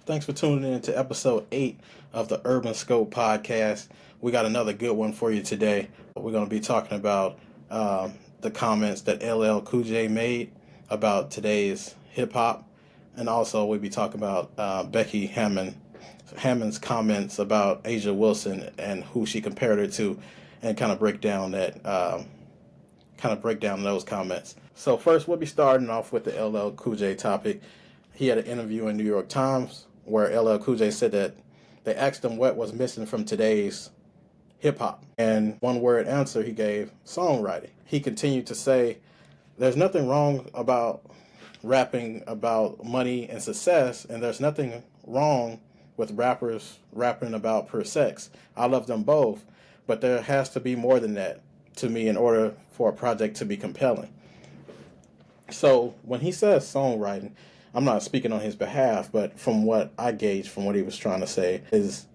Thanks for tuning in to episode 8 of the Urban Scope podcast. We got another good one for you today. We're going to be talking about the comments that LL Cool J made about today's hip-hop. And also we'll be talking about Becky Hammond's comments about Asia Wilson and who she compared her to, and kind of break down those comments. So first, we'll be starting off with the LL Cool J topic. He had an interview in New York Times where LL Cool J said that they asked him what was missing from today's hip-hop. And one word answer he gave: songwriting. He continued to say, there's nothing wrong about rapping about money and success, and there's nothing wrong with rappers rapping about pure sex. I love them both, but there has to be more than that to me in order for a project to be compelling. So when he says songwriting, I'm not speaking on his behalf, but from what I gauged from what he was trying to say is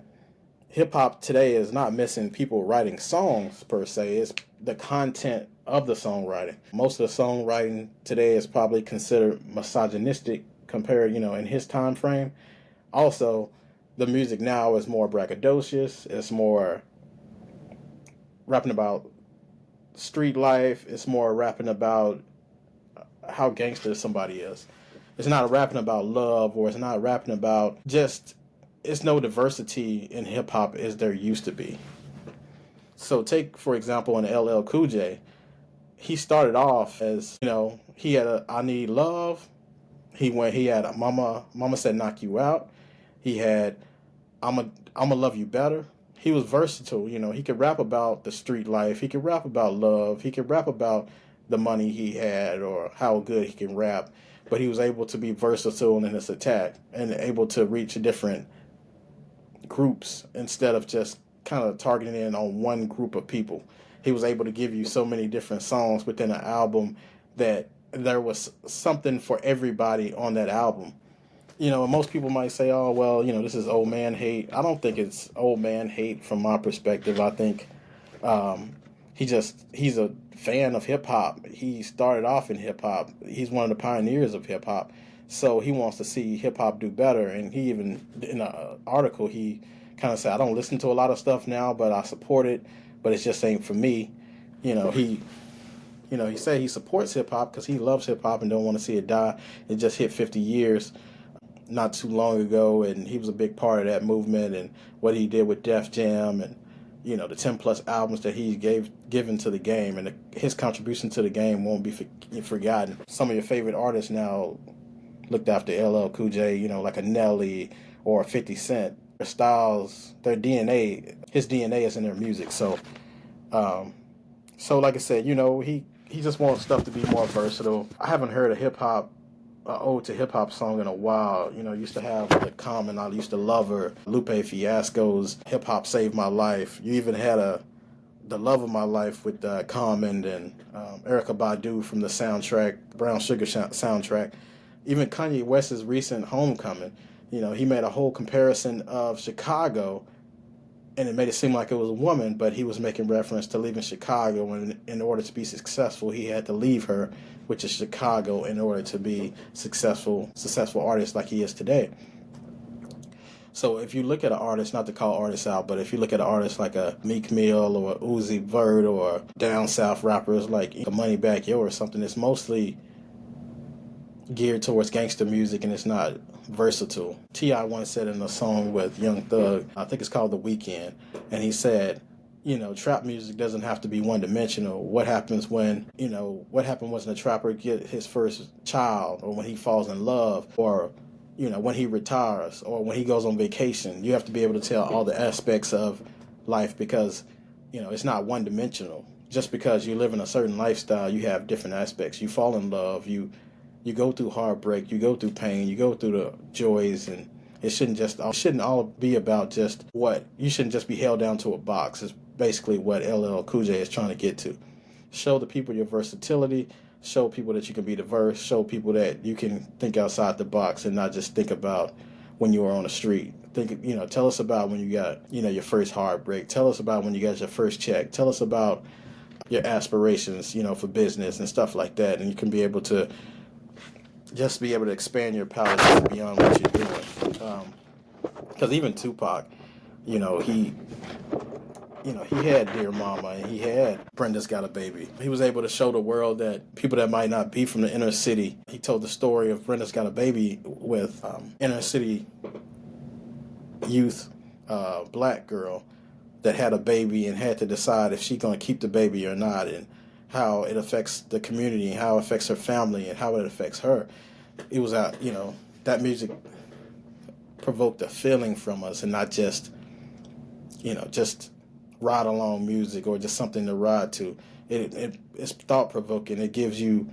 hip-hop today is not missing people writing songs per se. It's the content of the songwriting. Most of the songwriting today is probably considered misogynistic compared, in his time frame. Also, the music now is more braggadocious. It's more rapping about street life. It's more rapping about how gangster somebody is. It's not rapping about love, or it's not rapping about it's no diversity in hip hop as there used to be. So take, for example, in LL Cool J, he started off as, he had I Need Love. He had Mama Said Knock You Out. He had I'ma Love You Better. He was versatile, he could rap about the street life, he could rap about love, he could rap about the money he had or how good he can rap, but he was able to be versatile in his attack and able to reach different groups instead of just kind of targeting in on one group of people. He was able to give you so many different songs within an album that there was something for everybody on that album. Most people might say, oh, well, this is old man hate. I don't think it's old man hate from my perspective. I think he's a fan of hip-hop. He started off in hip-hop. He's one of the pioneers of hip-hop. So he wants to see hip-hop do better. And he even, in an article, he kind of said, I don't listen to a lot of stuff now, but I support it, but it just ain't for me. He said he supports hip-hop because he loves hip-hop and don't want to see it die. It just hit 50 years not too long ago, and he was a big part of that movement and what he did with Def Jam and, the 10 plus albums that he given to the game, and his contribution to the game won't be forgotten. Some of your favorite artists now looked after LL Cool J, like a Nelly or a 50 Cent. Their styles, their DNA, his DNA is in their music. So like I said, he just wants stuff to be more versatile. I haven't heard a ode to hip-hop song in a while. Used to have the Common, I Used to Love Her, Lupe Fiasco's Hip Hop Saved My Life. You even had The Love of My Life with Common and Erykah Badu from the soundtrack, Brown Sugar soundtrack. Even Kanye West's recent Homecoming, he made a whole comparison of Chicago, and it made it seem like it was a woman, but he was making reference to leaving Chicago, and in order to be successful, he had to leave her, which is Chicago, in order to be successful artist like he is today. So if you look at an artist, not to call artists out, but if you look at an artist like a Meek Mill or Uzi Vert or down south rappers like Moneybagg Yo or something, it's mostly geared towards gangster music and it's not versatile. T.I. once said in a song with Young Thug, I think it's called The Weekend, and he said, trap music doesn't have to be one-dimensional. What happened when the trapper get his first child, or when he falls in love, or, when he retires, or when he goes on vacation? You have to be able to tell all the aspects of life because, it's not one-dimensional. Just because you live in a certain lifestyle, you have different aspects. You fall in love, you go through heartbreak, you go through pain, you go through the joys, and it shouldn't all be about just you shouldn't just be held down to a box. It's basically what LL Cool J is trying to get to. Show the people your versatility, show people that you can be diverse, show people that you can think outside the box and not just think about when you were on the street. Tell us about when you got, your first heartbreak. Tell us about when you got your first check. Tell us about your aspirations, for business and stuff like that. And you can be able to expand your palette beyond what you're doing. Because even Tupac, you know, he had Dear Mama and he had Brenda's Got a Baby. He was able to show the world that people that might not be from the inner city. He told the story of Brenda's Got a Baby with inner city youth, black girl that had a baby and had to decide if she's going to keep the baby or not, and how it affects the community, and how it affects her family, and how it affects her. It was that music provoked a feeling from us, and not just just ride along music or just something to ride to. It's thought provoking. It gives you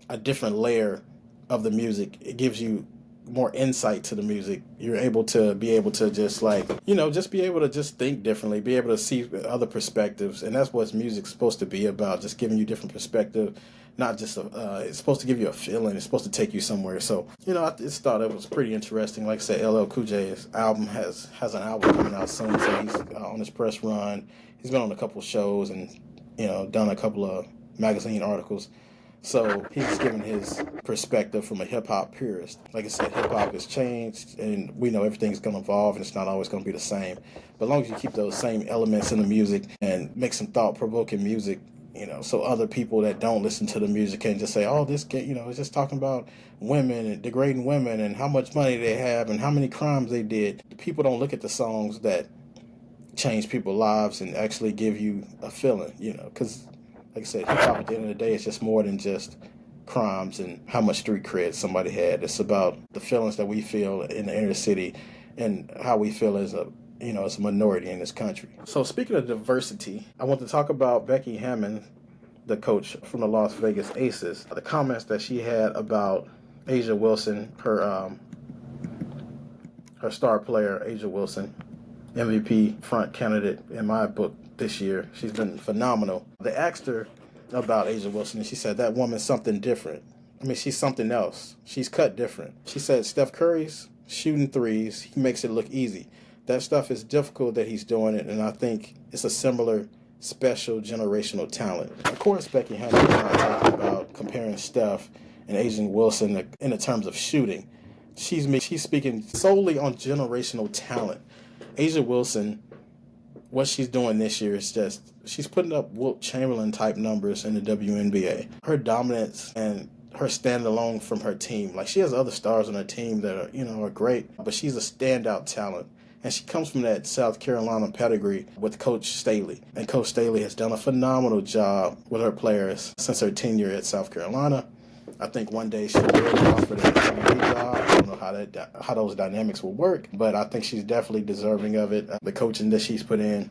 a different layer of the music. It gives you more insight to the music. You're able to just be able to just think differently, be able to see other perspectives, and that's what music's supposed to be about, just giving you different perspective, not just it's supposed to give you a feeling, it's supposed to take you somewhere. So, I just thought it was pretty interesting. Like I said, LL Cool J's album has an album coming out soon, so he's on his press run. He's been on a couple shows and, done a couple of magazine articles. So he's giving his perspective from a hip-hop purist. Like I said, hip-hop has changed, and we know everything's going to evolve, and it's not always going to be the same. But as long as you keep those same elements in the music and make some thought-provoking music, so other people that don't listen to the music can just say, oh, this kid, it's just talking about women and degrading women and how much money they have and how many crimes they did. People don't look at the songs that change people's lives and actually give you a feeling, because like I said, hip-hop at the end of the day is just more than just crimes and how much street cred somebody had. It's about the feelings that we feel in the inner city and how we feel as a minority in this country. So speaking of diversity, I want to talk about Becky Hammond, the coach from the Las Vegas Aces. The comments that she had about Asia Wilson, her star player, Asia Wilson, MVP front candidate in my book this year. She's been phenomenal. They asked her about Asia Wilson, and she said, that woman's something different. I mean, she's something else. She's cut different. She said, Steph Curry's shooting threes, he makes it look easy. That stuff is difficult that he's doing it, and I think it's a similar special generational talent. Of course, Becky Hammond is not talking about comparing Steph and Asia Wilson in the terms of shooting. She's speaking solely on generational talent. Asia Wilson, what she's doing this year is just, she's putting up Wilt Chamberlain type numbers in the WNBA. Her dominance and her standalone from her team. Like, she has other stars on her team that are great, but she's a standout talent. And she comes from that South Carolina pedigree with Coach Staley. And Coach Staley has done a phenomenal job with her players since her tenure at South Carolina. I think one day she'll be offered an NBA job. I don't know how those dynamics will work, but I think she's definitely deserving of it. The coaching that she's put in,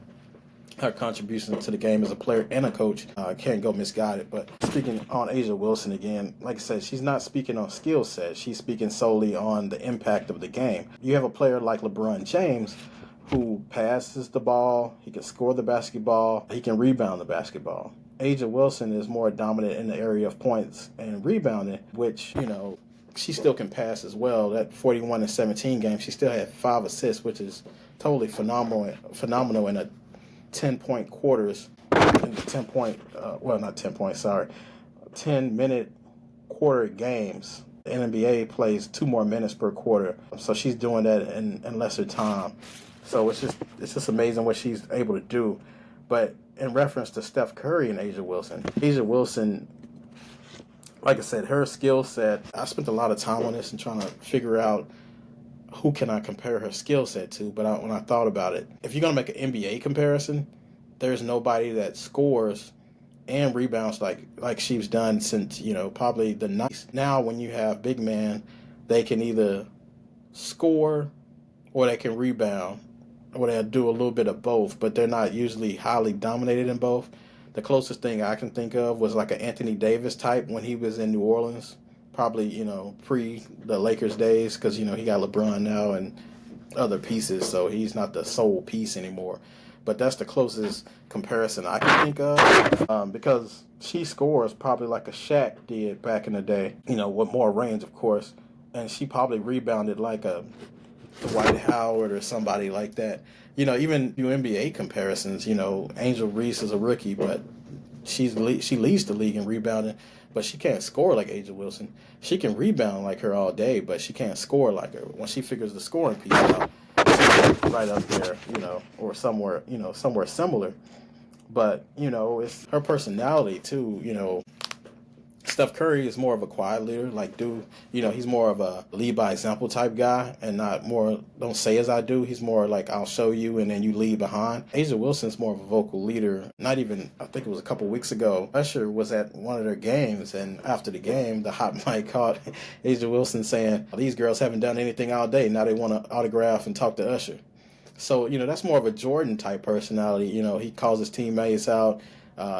her contribution to the game as a player and a coach, can't go misguided. But speaking on Asia Wilson again, like I said, she's not speaking on skill set. She's speaking solely on the impact of the game. You have a player like LeBron James who passes the ball, he can score the basketball, he can rebound the basketball. Asia Wilson is more dominant in the area of points and rebounding, which, she still can pass as well. That 41-17 game, she still had 5 assists, which is totally phenomenal in a 10-point quarters, in 10-minute quarter games. The NBA plays 2 more minutes per quarter, so she's doing that in lesser time. So it's just amazing what she's able to do. But in reference to Steph Curry and Asia Wilson, like I said, her skill set, I spent a lot of time on this and trying to figure out who can I compare her skill set to. But when I thought about it, if you're going to make an NBA comparison, there's nobody that scores and rebounds like she's done since, probably the 90s. Now when you have big men, they can either score or they can rebound, or they'll do a little bit of both, but they're not usually highly dominated in both. The closest thing I can think of was like an Anthony Davis type when he was in New Orleans, probably, pre the Lakers days, because, he got LeBron now and other pieces, so he's not the sole piece anymore. But that's the closest comparison I can think of, because she scores probably like a Shaq did back in the day, with more range, of course, and she probably rebounded like a Dwight Howard or somebody like that. Even NBA comparisons, Angel Reese is a rookie, but she leads the league in rebounding. but she can't score like Asia Wilson. She can rebound like her all day, but she can't score like her. When she figures the scoring piece out, she's right up there, or somewhere similar. But, it's her personality too, Steph Curry is more of a quiet leader, he's more of a lead by example type guy and not more, don't say as I do. He's more like, I'll show you and then you lead behind. Asia Wilson's more of a vocal leader. Not even, I think it was a couple weeks ago, Usher was at one of their games, and after the game, the hot mic caught Asia Wilson saying, these girls haven't done anything all day. Now they want to autograph and talk to Usher. So, that's more of a Jordan type personality. He calls his teammates out.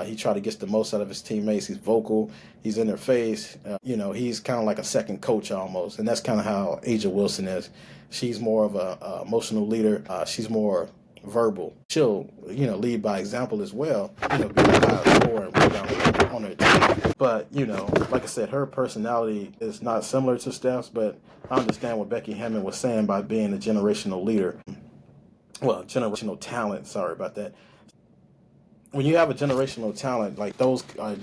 He tries to get the most out of his teammates. He's vocal. He's in their face. He's kind of like a second coach almost. And that's kind of how Asia Wilson is. She's more of a emotional leader. She's more verbal. She'll, lead by example as well. Be a high scorer and rebound on her team. But, like I said, her personality is not similar to Steph's, but I understand what Becky Hammond was saying by being a generational leader. Well, generational talent. Sorry about that. When you have a generational talent, like those are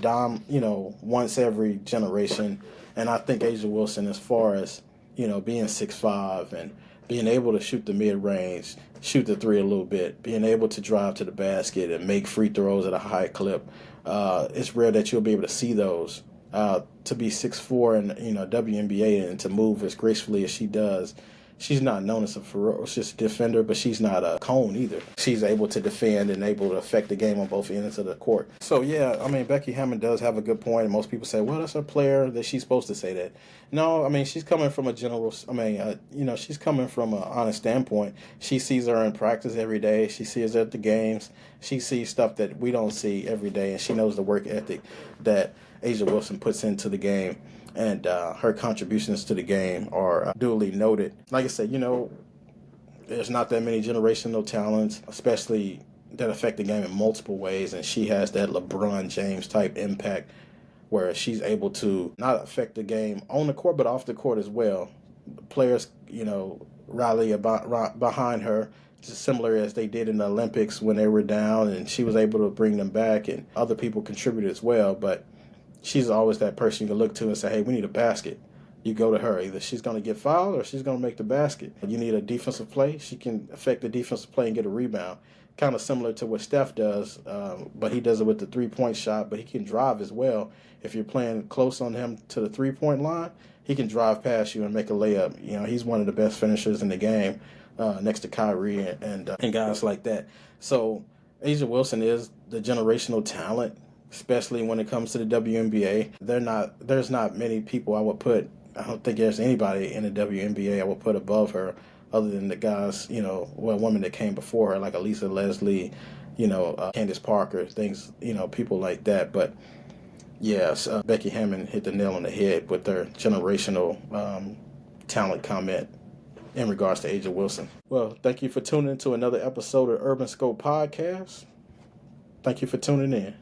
once every generation. And I think Asia Wilson, as far as, being 6'5" and being able to shoot the mid-range, shoot the three a little bit, being able to drive to the basket and make free throws at a high clip, it's rare that you'll be able to see those. To be 6'4" and, WNBA and to move as gracefully as she does, she's not known as a ferocious defender, but she's not a cone either. She's able to defend and able to affect the game on both ends of the court. So, yeah, Becky Hammond does have a good point, and most people say, well, that's a player that she's supposed to say that. No, she's coming from she's coming from an honest standpoint. She sees her in practice every day. She sees her at the games. She sees stuff that we don't see every day, and she knows the work ethic that Asia Wilson puts into the game. And her contributions to the game are duly noted. Like I said, there's not that many generational talents, especially that affect the game in multiple ways. And she has that LeBron James type impact where she's able to not affect the game on the court, but off the court as well. Players, rally behind her, just similar as they did in the Olympics when they were down, and she was able to bring them back, and other people contributed as well. But she's always that person you can look to and say, hey, we need a basket. You go to her. Either she's going to get fouled or she's going to make the basket. You need a defensive play. She can affect the defensive play and get a rebound. Kind of similar to what Steph does, but he does it with the three-point shot, but he can drive as well. If you're playing close on him to the three-point line, he can drive past you and make a layup. He's one of the best finishers in the game next to Kyrie and guys like that. So Asia Wilson is the generational talent, especially when it comes to the WNBA. There's not many people I don't think there's anybody in the WNBA I would put above her other than the guys, women that came before her, like Elisa Leslie, Candace Parker, things, people like that. But yes, Becky Hammond hit the nail on the head with their generational talent comment in regards to Asia Wilson. Well, thank you for tuning in to another episode of Urban Scope Podcast. Thank you for tuning in.